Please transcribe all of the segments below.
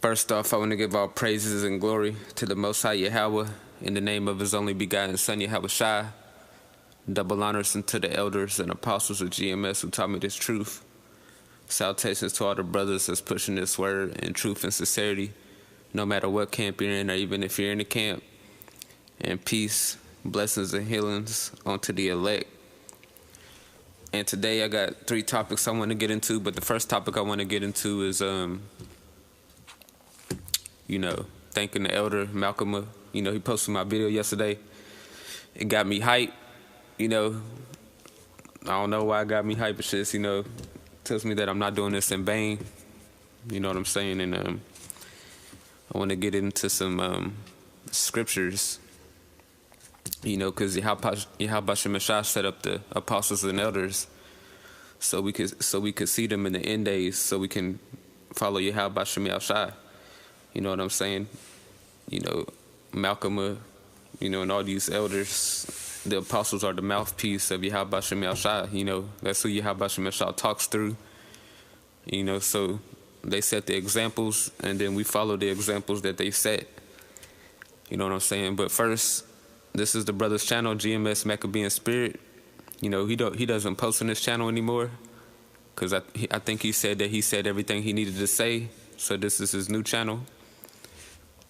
First off, I want to give all praises and glory to the Most High Yahweh in the name of His only begotten Son Yahweh Shai. Double honors unto the elders and apostles of GMS who taught me this truth. Salutations to all the brothers that's pushing this word in truth and sincerity, no matter what camp you're in or even if you're in the camp. And peace, blessings, and healings onto the elect. And today I got 3 topics I want to get into, but the first topic I want to get into is, thanking the elder Malcolm. He posted my video yesterday. It got me hype. I don't know why it got me hype. It's just, tells me that I'm not doing this in vain. You know what I'm saying? And I want to get into some scriptures. Because Yahweh Shai set up the apostles and elders so we could see them in the end days, so we can follow Yahweh Shai. You know what I'm saying? Malcolm, and all these elders, the apostles are the mouthpiece of Yahweh Shai. That's who Yahweh Shai talks through. So they set the examples, and then we follow the examples that they set. You know what I'm saying? But first, this is the brother's channel, GMS Maccabean Spirit. He doesn't post on this channel anymore because I think he said that he said everything he needed to say. So this is his new channel.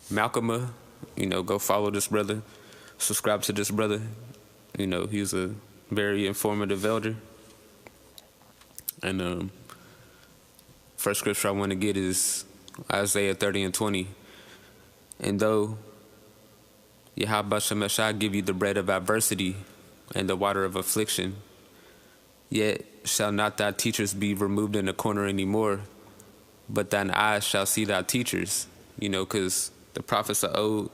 Malcolm, go follow this brother. Subscribe to this brother. He's a very informative elder. And first scripture I want to get is Isaiah 30:20. And though Yahweh Shai give you the bread of adversity and the water of affliction, yet shall not thy teachers be removed in the corner anymore, but thine eyes shall see thy teachers. Because the prophets of old,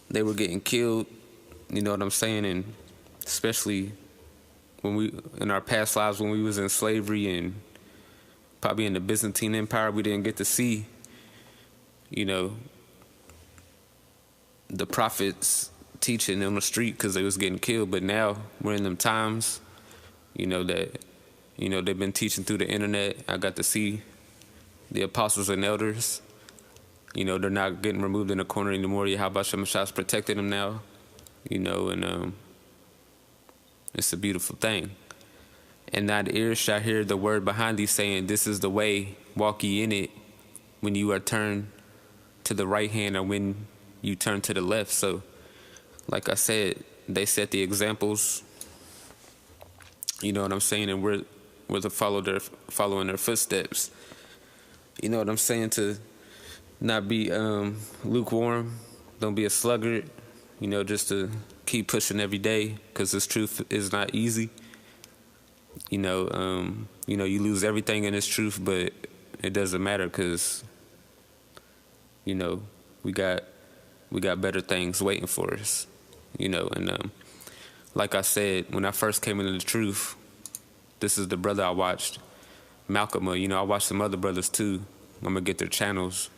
they were getting killed, you know what I'm saying? And especially in our past lives, when we was in slavery and probably in the Byzantine Empire, we didn't get to see, the prophets teaching on the street because they was getting killed. But now we're in them times, that they've been teaching through the internet. I got to see the apostles and elders. They're not getting removed in the corner anymore. Yahweh Shai's protecting them now, and it's a beautiful thing. And thine ears shall hear the word behind thee saying, this is the way, walk ye in it, when you are turned to the right hand or when you turn to the left. So, like I said, they set the examples. You know what I'm saying? And we're to following their footsteps. You know what I'm saying? To not be lukewarm. Don't be a sluggard. Just to keep pushing every day, because this truth is not easy. You lose everything in this truth, but it doesn't matter because, we got better things waiting for us, and like I said, when I first came into the truth, this is the brother I watched, Malcolm. I watched some other brothers too. I'm gonna get their channels.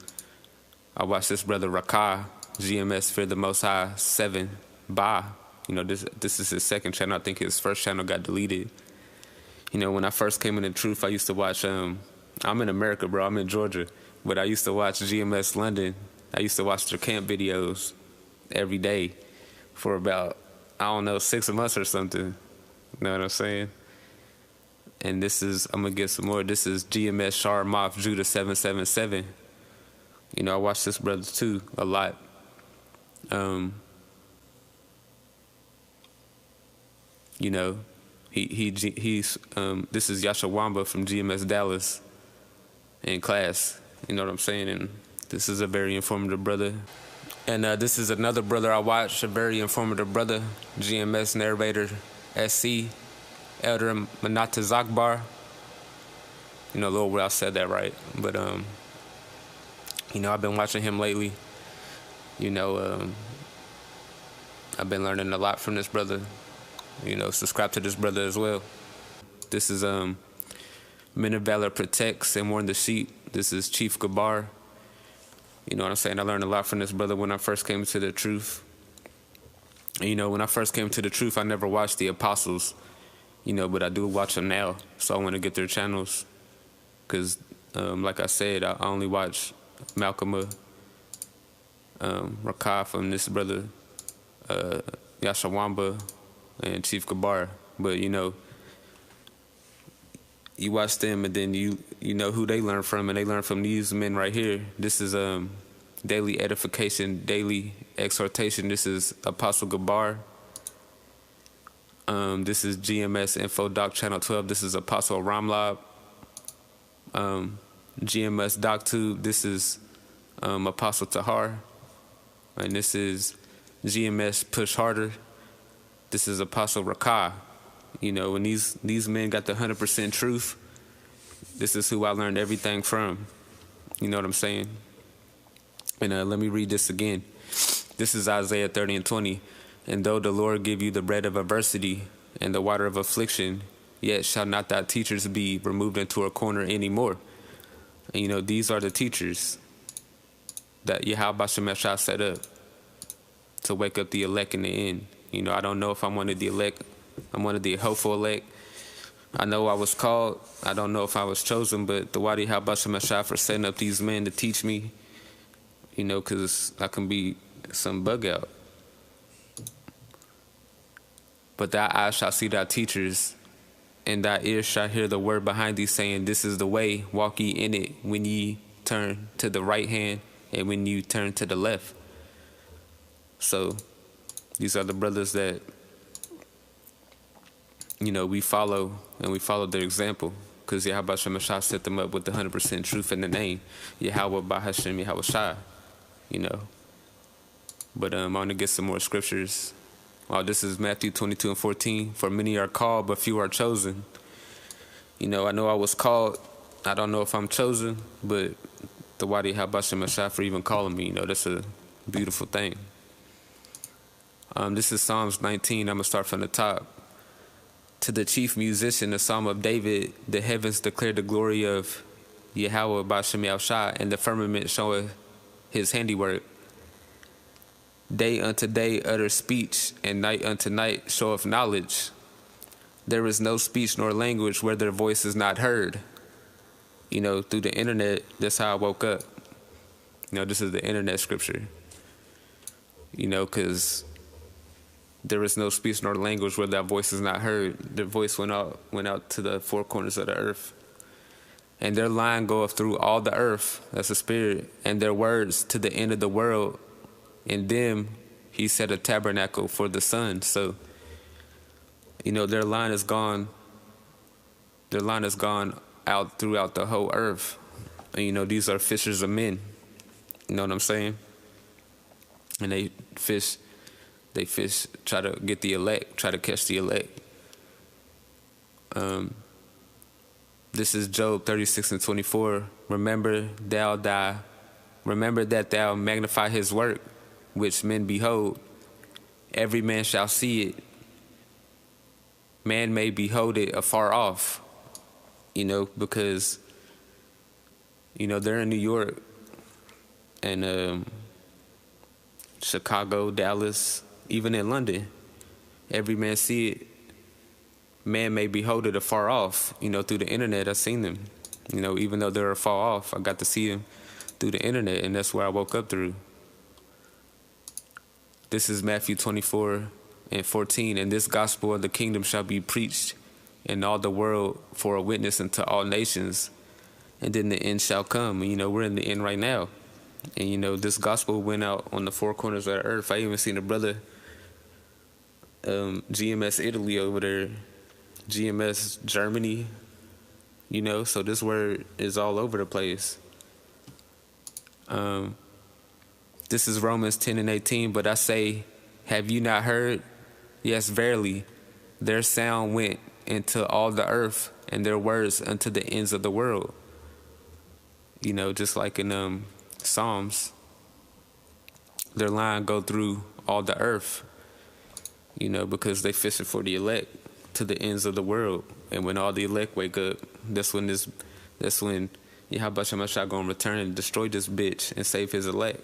I watched this brother Rakah, GMS Fear the Most High 7 Ba. This is his second channel. I think his first channel got deleted. When I first came into the truth, I used to watch, I'm in America, bro, I'm in Georgia, but I used to watch GMS London. I used to watch their camp videos every day for about, 6 months or something. You know what I'm saying? And I'm going to get some more. This is GMS Shar Moth Judah 777. I watch this brother too a lot. He's this is Yashawamba from GMS Dallas in class. You know what I'm saying? And this is a very informative brother. And this is another brother I watch, a very informative brother, GMS Narrator SC, Elder Manata Zakbar. Lord, where I said that right. But, I've been watching him lately. I've been learning a lot from this brother. Subscribe to this brother as well. This is Men of Valor Protects and Warn the Sheep. This is Chief Gabar. You know what I'm saying? I learned a lot from this brother when I first came to the truth. And, when I first came to the truth, I never watched the apostles, but I do watch them now. So I want to get their channels because, like I said, I only watch Malcolm Rakah from this brother Yashawamba and Chief Gabar. But you watch them and then you know who they learn from, and they learn from these men right here. This is daily edification, daily exhortation. This is Apostle Gabar. This is GMS Info Doc Channel 12. This is Apostle Ramlab. GMS DocTube. This is Apostle Tahar. And this is GMS Push Harder. This is Apostle Rakah. When these men got the 100% truth, this is who I learned everything from. You know what I'm saying? And let me read this again. This is Isaiah 30:20. And though the Lord give you the bread of adversity and the water of affliction, yet shall not thy teachers be removed into a corner anymore. And these are the teachers that Yahweh Shemeshah set up to wake up the elect in the end. I don't know if I'm one of the elect. I'm one of the hopeful elect. I know I was called. I don't know if I was chosen, but the Wadi Habashah for setting up these men to teach me, because I can be some bug out. But thy eyes shall see thy teachers, and thy ears shall hear the word behind thee, saying, This is the way, walk ye in it, when ye turn to the right hand, and when you turn to the left. So, these are the brothers that we follow, and we follow their example, because Yahweh Shemeshah set them up with the 100% truth in the name, Yahweh Bahashem Yahweh Shai, But I'm going to get some more scriptures. This is Matthew 22:14. For many are called, but few are chosen. I know I was called. I don't know if I'm chosen, but the Wadi Habashim Mashah for even calling me, that's a beautiful thing. This is Psalms 19. I'm going to start from the top. To the chief musician, the Psalm of David, the heavens declare the glory of Yahweh Bashem Yahushua, and the firmament showeth his handiwork. Day unto day utter speech, and night unto night showeth knowledge. There is no speech nor language where their voice is not heard. Through the internet, that's how I woke up. This is the internet scripture. Because there is no speech nor language where that voice is not heard. Their voice went out to the four corners of the earth. And their line goeth through all the earth, that's the spirit, and their words to the end of the world. In them, he set a tabernacle for the sun. So, their line is gone. Their line has gone out throughout the whole earth. And, these are fishers of men. You know what I'm saying? And they fish, try to get the elect, try to catch the elect. This is Job 36:24. Remember that thou magnify his work, which men behold. Every man shall see it. Man may behold it afar off, because, they're in New York and Chicago, Dallas, even in London. Every man see it. Man may behold it afar off, through the internet. I've seen them, even though they're afar off, I got to see them through the internet, and that's where I woke up through. This is Matthew 24:14. And this gospel of the kingdom shall be preached in all the world for a witness unto all nations, and then the end shall come. We're in the end right now. And, this gospel went out on the four corners of the earth. I even seen a brother, GMS Italy over there, GMS Germany, so this word is all over the place. This is Romans 10:18. But I say, have you not heard? Yes, verily, their sound went into all the earth, and their words unto the ends of the world. Just like in Psalms, their line go through all the earth, because they fishing for the elect to the ends of the world. And when all the elect wake up, that's when Yahweh Shemeshah gonna return and destroy this bitch and save his elect.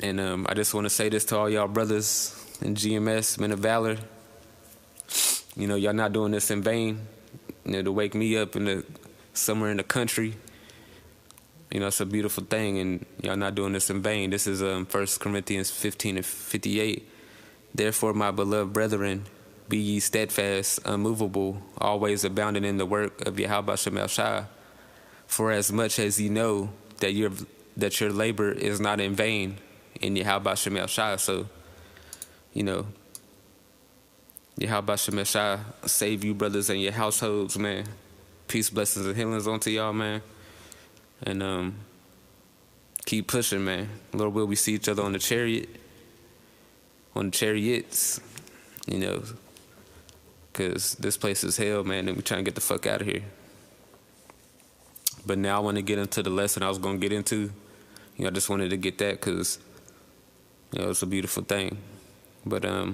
And I just want to say this to all y'all brothers in GMS, Men of Valor. Y'all not doing this in vain. To wake me up somewhere in the country, it's a beautiful thing, and y'all not doing this in vain. This is 1 Corinthians 15:58. Therefore, my beloved brethren, be ye steadfast, unmovable, always abounding in the work of Yahweh Shem Shai. For as much as ye know that your labor is not in vain in Yahweh Shem Shai. So, Yahweh Shem Shai save you brothers and your households, man. Peace, blessings, and healings onto y'all, man. And keep pushing, man. Lord will we see each other on the chariots, because this place is hell, man, and we trying to get the fuck out of here. But now I want to get into the lesson I was going to get into. I just wanted to get that because, it's a beautiful thing. But I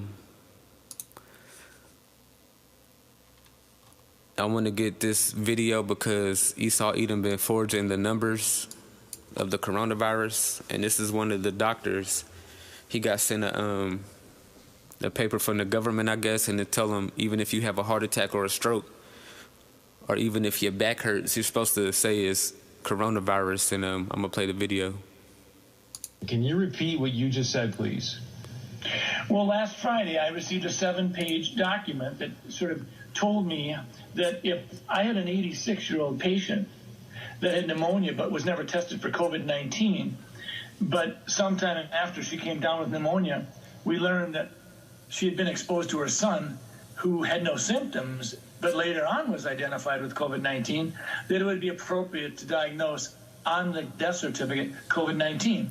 want to get this video because Esau Edom been forging the numbers of the coronavirus, and this is one of the doctors. He got sent a paper from the government, I guess, and to tell him even if you have a heart attack or a stroke, or even if your back hurts, you're supposed to say it's coronavirus. And I'm gonna play the video. Can you repeat what you just said, please? Well, last Friday I received a 7-page document that sort of told me that if I had an 86-year-old patient that had pneumonia but was never tested for COVID-19, but sometime after she came down with pneumonia, we learned that she had been exposed to her son who had no symptoms but later on was identified with COVID-19, that it would be appropriate to diagnose on the death certificate COVID-19.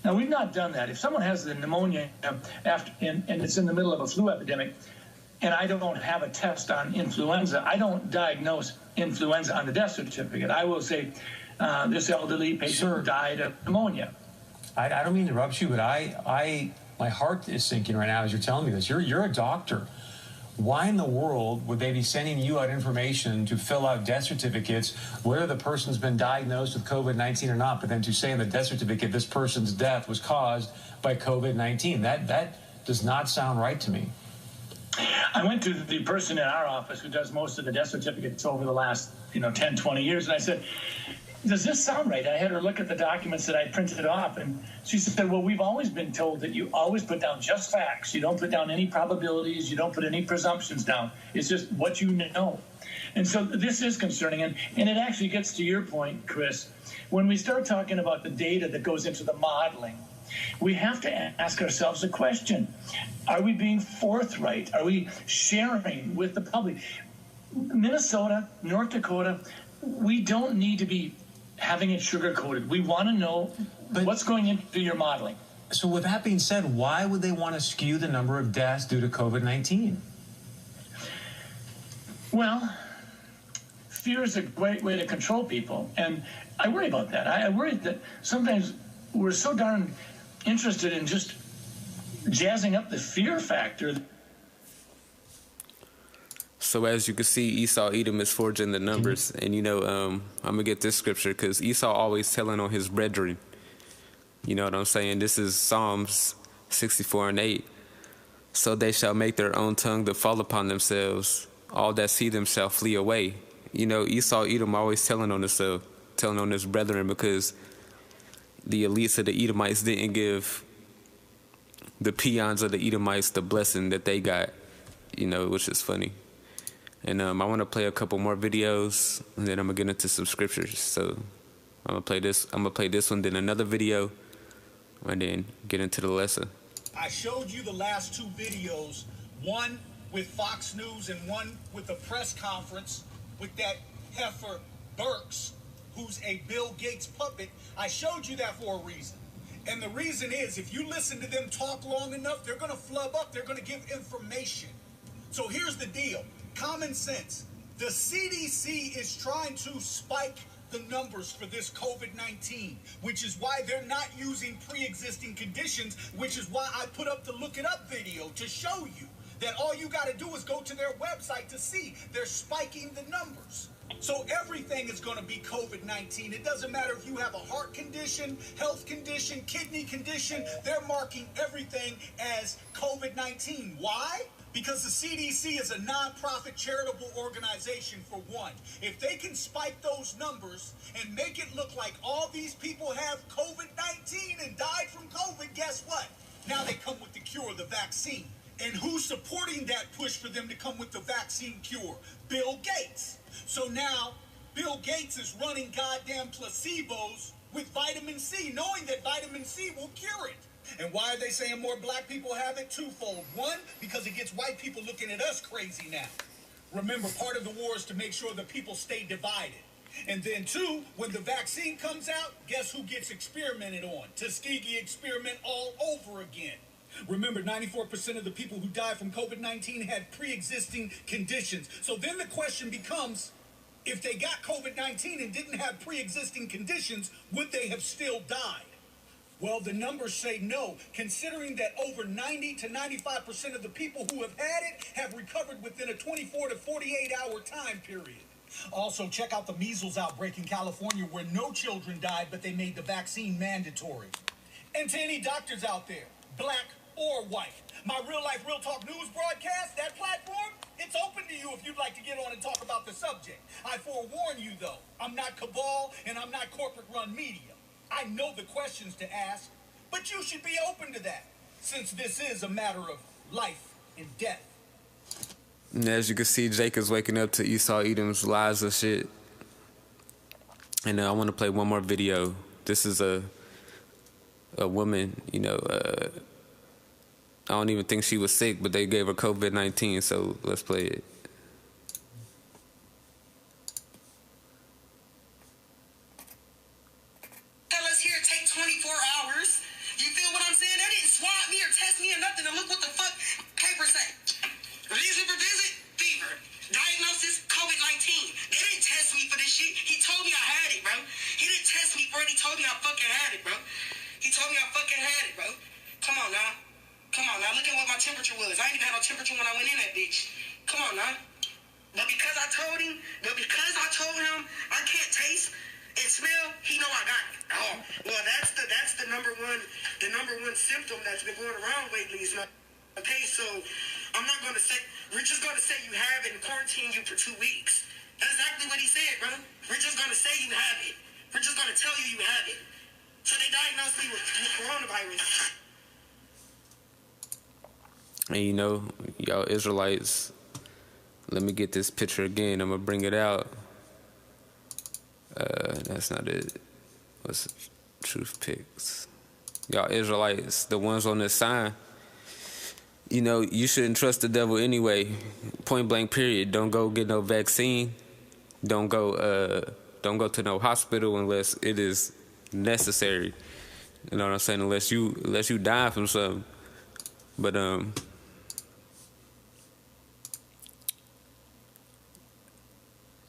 Now, we've not done that. If someone has the pneumonia and it's in the middle of a flu epidemic, and I don't have a test on influenza, I don't diagnose influenza on the death certificate. I will say this elderly patient died of pneumonia. I don't mean to interrupt you, but my heart is sinking right now as you're telling me this. You're a doctor. Why in the world would they be sending you out information to fill out death certificates, whether the person's been diagnosed with COVID-19 or not, but then to say in the death certificate this person's death was caused by COVID-19? That does not sound right to me. I went to the person in our office who does most of the death certificates over the last 10, 20 years, and I said, does this sound right? I had her look at the documents that I printed off, and she said, well, we've always been told that you always put down just facts. You don't put down any probabilities. You don't put any presumptions down. It's just what you know. And so this is concerning, and it actually gets to your point, Chris. When we start talking about the data that goes into the modeling, we have to ask ourselves a question. Are we being forthright? Are we sharing with the public? Minnesota, North Dakota, we don't need to be having it sugar-coated. We want to know what's going into your modeling. So with that being said, why would they want to skew the number of deaths due to COVID-19? Well, fear is a great way to control people, and I worry about that. I worry that sometimes we're so darn interested in just jazzing up the fear factor. So as you can see, Esau Edom is forging the numbers. And, I'm going to get this scripture because Esau always telling on his brethren. You know what I'm saying? This is Psalms 64:8. So they shall make their own tongue to fall upon themselves. All that see them shall flee away. Esau Edom always telling on himself, telling on his brethren, because the elites of the Edomites didn't give the peons of the Edomites the blessing that they got, which is funny. And I want to play a couple more videos, and then I'm gonna get into some scriptures. So I'm gonna play this one, then another video, and then get into the lesson. I showed you the last two videos, one with Fox News and one with the press conference with that heifer Burks, who's a Bill Gates puppet. I showed you that for a reason. And the reason is, if you listen to them talk long enough, they're gonna flub up, they're gonna give information. So here's the deal. Common sense. The CDC is trying to spike the numbers for this COVID-19, which is why they're not using pre-existing conditions, which is why I put up the Look It Up video to show you that all you got to do is go to their website to see they're spiking the numbers. So everything is going to be COVID-19. It doesn't matter if you have a heart condition, health condition, kidney condition. They're marking everything as COVID-19. Why? Because the CDC is a nonprofit charitable organization, for one. If they can spike those numbers and make it look like all these people have COVID-19 and died from COVID, guess what? Now they come with the cure, the vaccine. And who's supporting that push for them to come with the vaccine cure? Bill Gates. So now Bill Gates is running goddamn placebos with vitamin C, knowing that vitamin C will cure it. And why are they saying more black people have it? Twofold. One, because it gets white people looking at us crazy now. Remember, part of the war is to make sure the people stay divided. And then two, when the vaccine comes out, guess who gets experimented on? Tuskegee experiment all over again. Remember, 94% of the people who died from COVID-19 had pre-existing conditions. So then the question becomes, if they got COVID-19 and didn't have pre-existing conditions, would they have still died? Well, the numbers say no, considering that over 90 to 95% of the people who have had it have recovered within a 24 to 48-hour time period. Also, check out the measles outbreak in California where no children died, but they made the vaccine mandatory. And to any doctors out there, black or white, my Real Life Real Talk News broadcast, that platform, it's open to you if you'd like to get on and talk about the subject. I forewarn you, though, I'm not cabal and I'm not corporate-run media. I know the questions to ask, but you should be open to that, since this is a matter of life and death. And as you can see, Jake is waking up to Esau Edom's lies of shit. And I want to play one more video. This is a woman, I don't even think she was sick, but they gave her COVID-19, so let's play it. Tell us here, take 24 hours. You feel what I'm saying? They didn't swab me or test me or nothing, and look what the fuck papers say. Reason for visit, fever. Diagnosis, COVID-19. They didn't test me for this shit. He told me I had it, bro. He didn't test me for it. He told me I fucking had it, bro. He told me I fucking had it, bro. Come on now. Come on now, look at what my temperature was. I ain't even had no temperature when I went in that bitch. Come on now. But because I told him I can't taste and smell, he know I got it. Oh, well, that's the number one symptom that's been going around lately. Is not okay. So I'm not gonna say we're just gonna say you have it and quarantine you for 2 weeks. That's exactly what he said, bro. We're just gonna say you have it. We're just gonna tell you have it. So they diagnosed me with coronavirus. And y'all Israelites, let me get this picture again. I'm going to bring it out. That's not it. What's Truth Pics? Y'all Israelites, the ones on this sign, you shouldn't trust the devil anyway. Point blank period. Don't go get no vaccine. Don't go to no hospital unless it is necessary. You know what I'm saying? Unless you die from something. But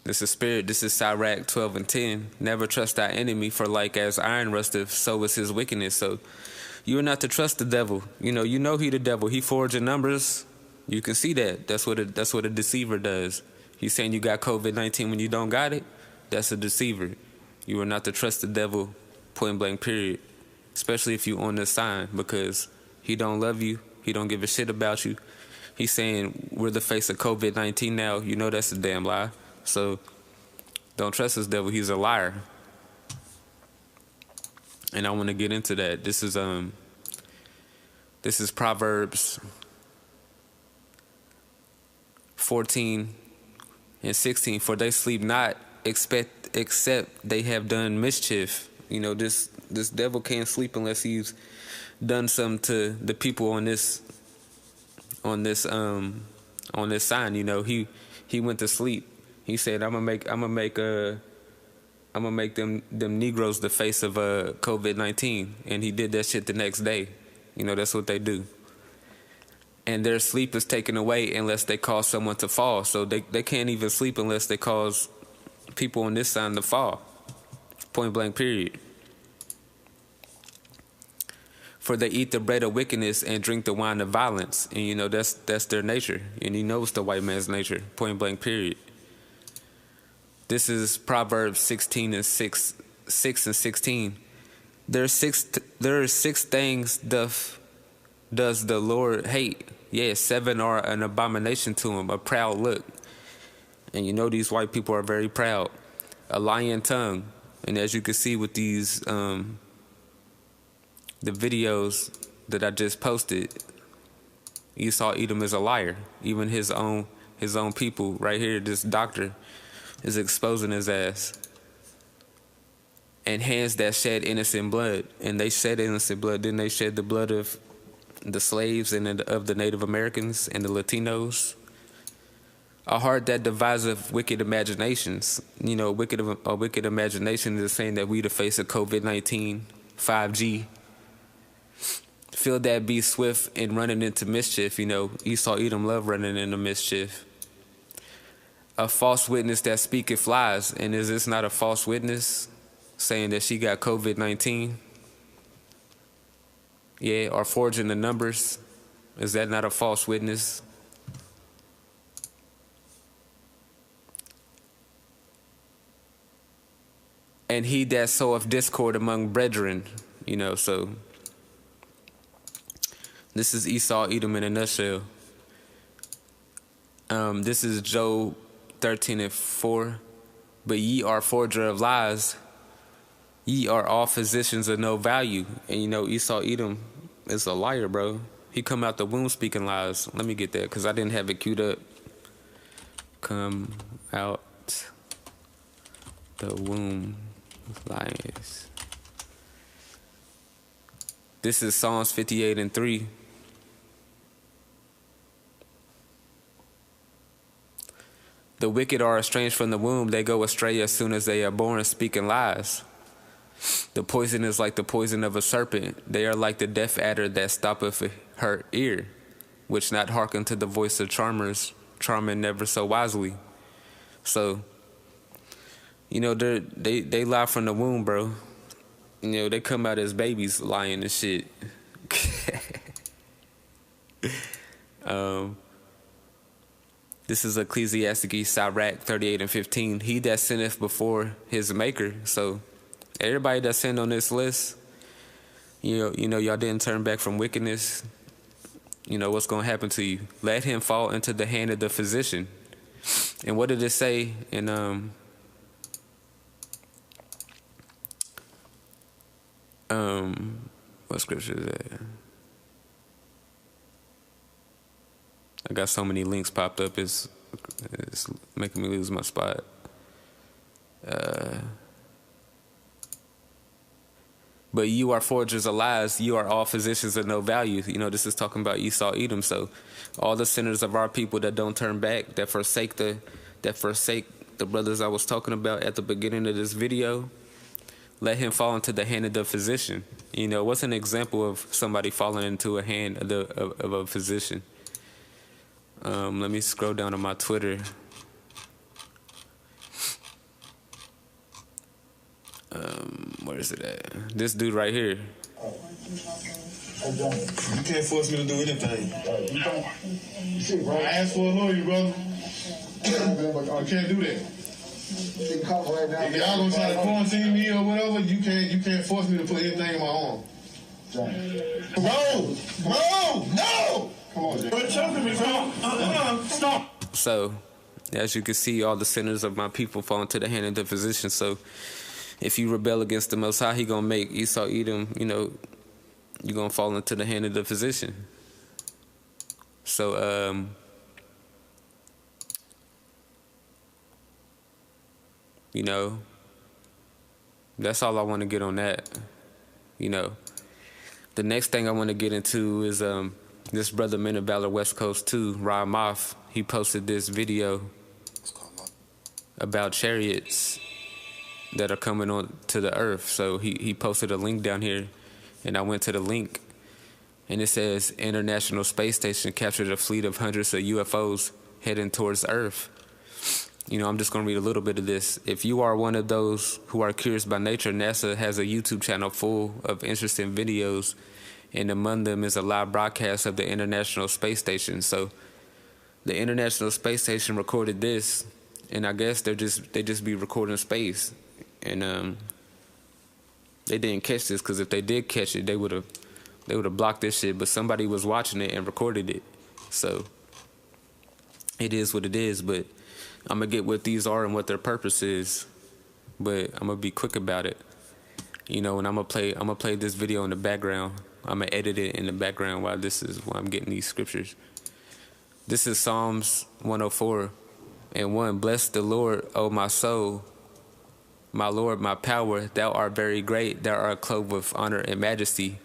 this is Spirit. This is Sirach 12:10. Never trust thy enemy, for like as iron rusteth, so is his wickedness. So you are not to trust the devil. You know he the devil. He forging numbers. You can see that. That's what a deceiver does. He's saying you got COVID-19 when you don't got it. That's a deceiver. You are not to trust the devil. Point blank period. Especially if you on this sign, because he don't love you. He don't give a shit about you. He's saying we're the face of COVID-19 now. You know that's a damn lie. So don't trust this devil. He's a liar. And I want to get into that. This is Proverbs 14:16. For they sleep not except they have done mischief. This devil can't sleep unless he's done something to the people on this sign. He went to sleep. He said, I'm gonna make them Negroes the face of COVID-19, and he did that shit the next day. That's what they do. And their sleep is taken away unless they cause someone to fall. So they can't even sleep unless they cause people on this side to fall. Point blank period. For they eat the bread of wickedness and drink the wine of violence. And that's their nature. And it's the white man's nature. Point blank period. This is Proverbs 16:6 and 16. There are six things doth does the Lord hate? Yes, 7 are an abomination to him, a proud look. And you know these white people are very proud. A lying tongue. And as you can see with these, the videos that I just posted, Esau Edom is a liar. Even his own people right here, this doctor, is exposing his ass. And hands that shed innocent blood. And they shed innocent blood. Didn't they shed the blood of the slaves and of the Native Americans and the Latinos? A heart that deviseth wicked imaginations. You know, a wicked imagination is saying that we the face of COVID-19, 5G. Feel that be swift and running into mischief. You know, Esau Edom love running into mischief. A false witness that speaketh lies. And is this not a false witness saying that she got COVID-19? Yeah, or forging the numbers. Is that not a false witness? And he that soweth discord among brethren, you know, so this is Esau Edom in a nutshell. This is Job 13:4. But ye are forger of lies, ye are all physicians of no value. And you know, Esau Edom is a liar, bro. He come out the womb speaking lies. Let me get that, because I didn't have it queued up. Come out the womb lies. This is Psalms 58:3. The wicked are estranged from the womb. They go astray as soon as they are born, speaking lies. The poison is like the poison of a serpent. They are like the deaf adder that stoppeth her ear, which not hearken to the voice of charmers, charming never so wisely. So, you know, they lie from the womb, bro. You know, they come out as babies lying and shit. This is Ecclesiastes, Sirach 38:15. He that sinneth before his maker. So everybody that sinned on this list, you know, y'all didn't turn back from wickedness. You know what's gonna happen to you. Let him fall into the hand of the physician. And what did it say in what scripture is that? I got so many links popped up, it's making me lose my spot. But you are forgers of lies, you are all physicians of no value. You know, this is talking about Esau Edom. So all the sinners of our people that don't turn back, that forsake the brothers I was talking about at the beginning of this video, let him fall into the hand of the physician. You know, what's an example of somebody falling into a hand of a physician? Let me scroll down to my Twitter. Where is it at? This dude right here. You can't force me to do anything. I asked for a lawyer, brother. You can't do that. If y'all gonna try to quarantine me or whatever, you can't force me to put anything in my arm. Bro, no! Come on, Jay. Choking me, bro. Stop. So, as you can see, all the sinners of my people fall into the hand of the physician. So, if you rebel against the Most High, he gonna make Esau Edom, you know, you're gonna fall into the hand of the physician. So, you know, that's all I want to get on that. You know, the next thing I want to get into is this brother Men of Valor West Coast 2, Ra Moth. He posted this video about chariots that are coming on to the earth. So he posted a link down here, and I went to the link, and it says International Space Station captured a fleet of hundreds of UFOs heading towards Earth. You know, I'm just going to read a little bit of this. If you are one of those who are curious by nature, NASA has a YouTube channel full of interesting videos, and among them is a live broadcast of the International Space Station. So the International Space Station recorded this, and I guess they just be recording space. And they didn't catch this, because if they did catch it, they would have They would have blocked this shit, but somebody was watching it and recorded it. So it is what it is, but I'm gonna get what these are and what their purpose is. But I'm gonna be quick about it. You know, and I'm gonna play this video in the background. I'm gonna edit it in the background while I'm getting these scriptures. This is Psalms 104:1. Bless the Lord, O my soul, my Lord, my power. Thou art very great. Thou art clothed with honor and majesty.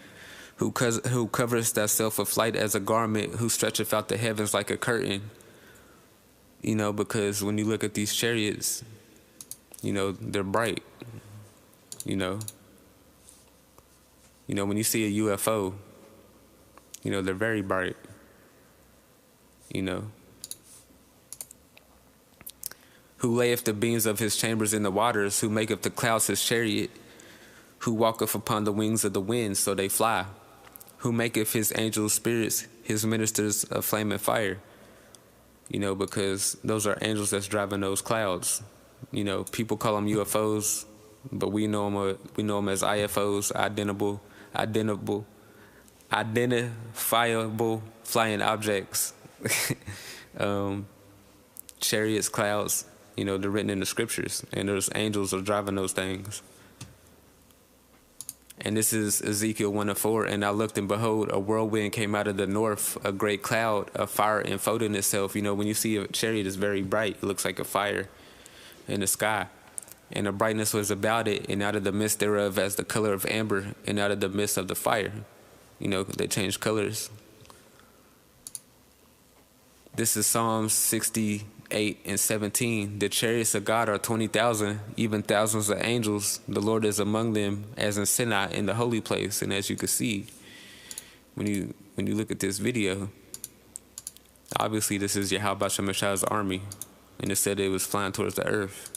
Who coverest thyself with light as a garment, who stretcheth out the heavens like a curtain. You know, because when you look at these chariots, you know, they're bright. You know, when you see a UFO, you know, they're very bright. You know, who layeth the beams of his chambers in the waters, who maketh the clouds his chariot, who walketh upon the wings of the wind, so they fly, who maketh his angels spirits, his ministers a flame and fire. You know, because those are angels that's driving those clouds. You know, people call them UFOs, but we know them as IFOs, identifiable flying objects. Chariots, clouds, you know, they're written in the scriptures, and those angels are driving those things. And this is Ezekiel 1:4. And I looked, and behold, a whirlwind came out of the north, a great cloud, a fire enfolding itself. You know, when you see a chariot, it's very bright. It looks like a fire in the sky. And the brightness was about it, and out of the midst thereof as the color of amber, and out of the midst of the fire. You know, they change colors. This is Psalms 68:17. The chariots of God are 20,000, even thousands of angels. The Lord is among them, as in Sinai, in the holy place. And as you can see, when you look at this video, obviously this is Yahweh Shemashah's army, and it said it was flying towards the earth.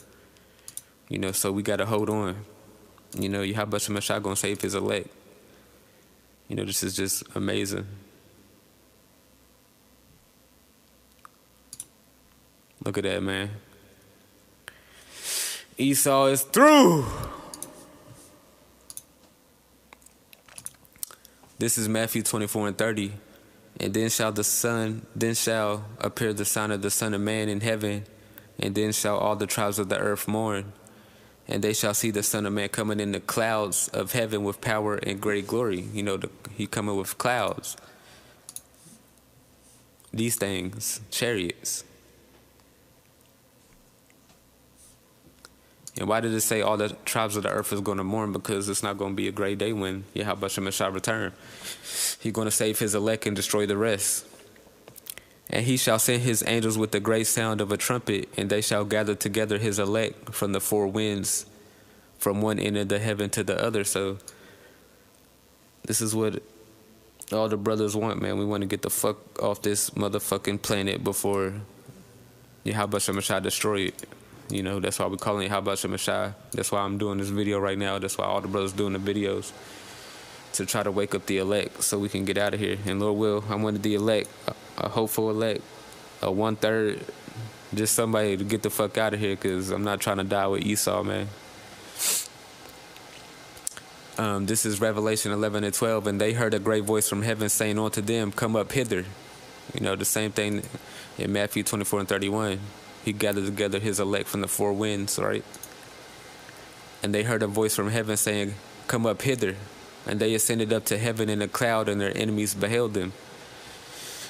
You know, so we gotta hold on. You know, Yahweh Shemashah gonna save his elect. You know, this is just amazing. Look at that, man. Esau is through. This is Matthew 24:30. And then shall appear the sign of the Son of Man in heaven, and then shall all the tribes of the earth mourn, and they shall see the Son of Man coming in the clouds of heaven with power and great glory. You know, he coming with clouds. These things, chariots. And why did it say all the tribes of the earth is going to mourn? Because it's not going to be a great day when Yahweh Shemashah return. He's going to save his elect and destroy the rest. And he shall send his angels with the great sound of a trumpet, and they shall gather together his elect from the four winds, from one end of the heaven to the other. So this is what all the brothers want, man. We want to get the fuck off this motherfucking planet before Yahweh Shemashah destroy it. You know, that's why we're calling it Yahweh Shemashah. That's why I'm doing this video right now. That's why all the brothers doing the videos, to try to wake up the elect so we can get out of here. And Lord will, I wanted the elect, a hopeful elect, a 1/3, just somebody to get the fuck out of here, because I'm not trying to die with Esau, man. This is Revelation 11:12. And they heard a great voice from heaven saying unto them, come up hither. You know, the same thing in Matthew 24:31. He gathered together his elect from the four winds, right? And they heard a voice from heaven saying, come up hither. And they ascended up to heaven in a cloud, and their enemies beheld them.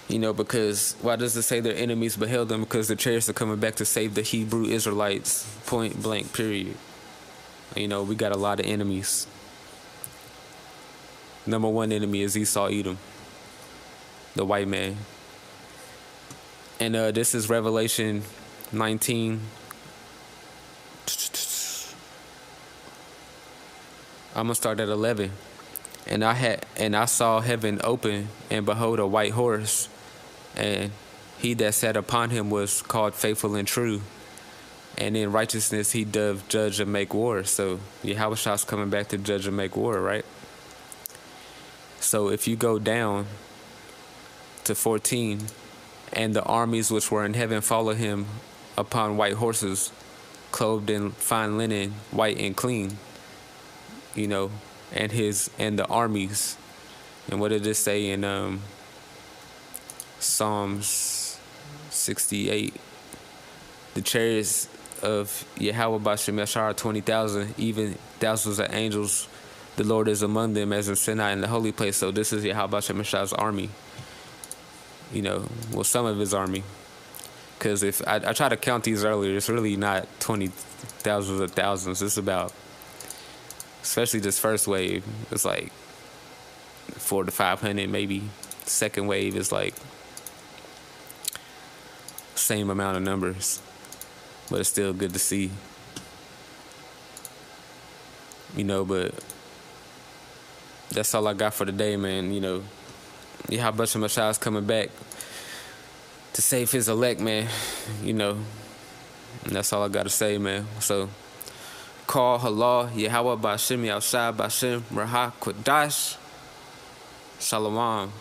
You know, because why does it say their enemies beheld them? Because the chariots are coming back to save the Hebrew Israelites, point blank, period. You know, we got a lot of enemies. Number one enemy is Esau Edom, the white man. And this is Revelation 19. I'm gonna start at 11. And I saw heaven open, and behold, a white horse, and he that sat upon him was called Faithful and True, and in righteousness he doth judge and make war. So Yahweh's coming back to judge and make war, right? So if you go down to 14, and the armies which were in heaven follow him upon white horses, clothed in fine linen, white and clean. You know, and the armies And what did it say in Psalms 68? The chariots of Yahweh Bashem Yashar are 20,000, even thousands of angels. The Lord is among them as in Sinai in the holy place. So this is Yahweh Bashem Yashar's army. You know, well, some of his army. Because if I tried to count these earlier, it's really not 20,000s of thousands. It's about, especially this first wave, it's like 400 to 500 maybe. Second wave is like same amount of numbers, but it's still good to see. You know, but that's all I got for today, man. You know, Yahweh Bashem Yashar is coming back to save his elect, man. You know, and that's all I got to say, man. So, call Halal, Yahweh Bashem Yashar Bashem Raha Kodash. Shalom.